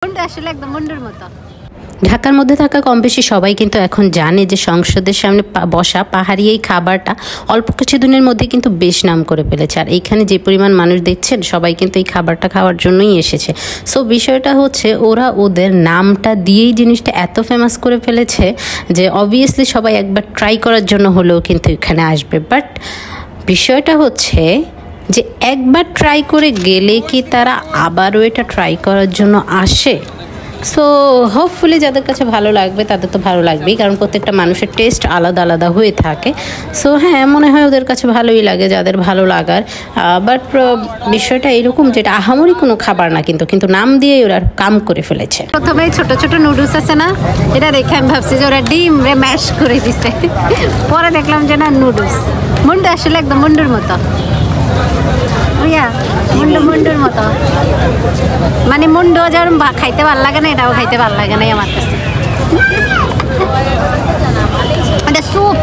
আসলে একদম মুন্ডুর মতো। ঢাকার মধ্যে থাকা কম বেশি সবাই কিন্তু এখন জানে যে সংসদের সামনে বসা পাহাড়ি এই খাবারটা অল্প কিছুদিনের মধ্যে কিন্তু বেশ নাম করে ফেলেছে। আর এইখানে যে পরিমাণ মানুষ দেখছেন সবাই কিন্তু এই খাবারটা খাওয়ার জন্যই এসেছে। সো বিষয়টা হচ্ছে ওরা ওদের নামটা দিয়েই জিনিসটা এত ফেমাস করে ফেলেছে যে অবভিয়াসলি সবাই একবার ট্রাই করার জন্য হলেও কিন্তু এখানে আসবে। বাট বিষয়টা হচ্ছে যে একবার ট্রাই করে গেলে কি তারা আবারও এটা ট্রাই করার জন্য আসে? সো হোপফুলি যাদের কাছে ভালো লাগবে তাদের তো ভালো লাগবেই, কারণ প্রত্যেকটা মানুষের টেস্ট আলাদা আলাদা হয়ে থাকে। সো হ্যাঁ, মনে হয় ওদের কাছে ভালোই লাগে যাদের ভালো লাগার। বাট বিষয়টা এরকম যেটা আহামরি কোনো খাবার না, কিন্তু নাম দিয়েই ওরা কাম করে ফেলেছে। প্রথমে ছোট ছোট নুডলস আছে না, এটা দেখে আমি ভাবছি যে ওরা ডিম রে ম্যাশ করে দিছে। পরে দেখলাম যে না, নুডলস। মুন্ডু আসলে একদম মুন্ডুর মতো। মুন্ডুর মতো মানে মুন্ডু যেরকম খাইতে ভালো লাগে না, এটাও খাইতে ভালো লাগে না আমার কাছে। এটা স্যুপ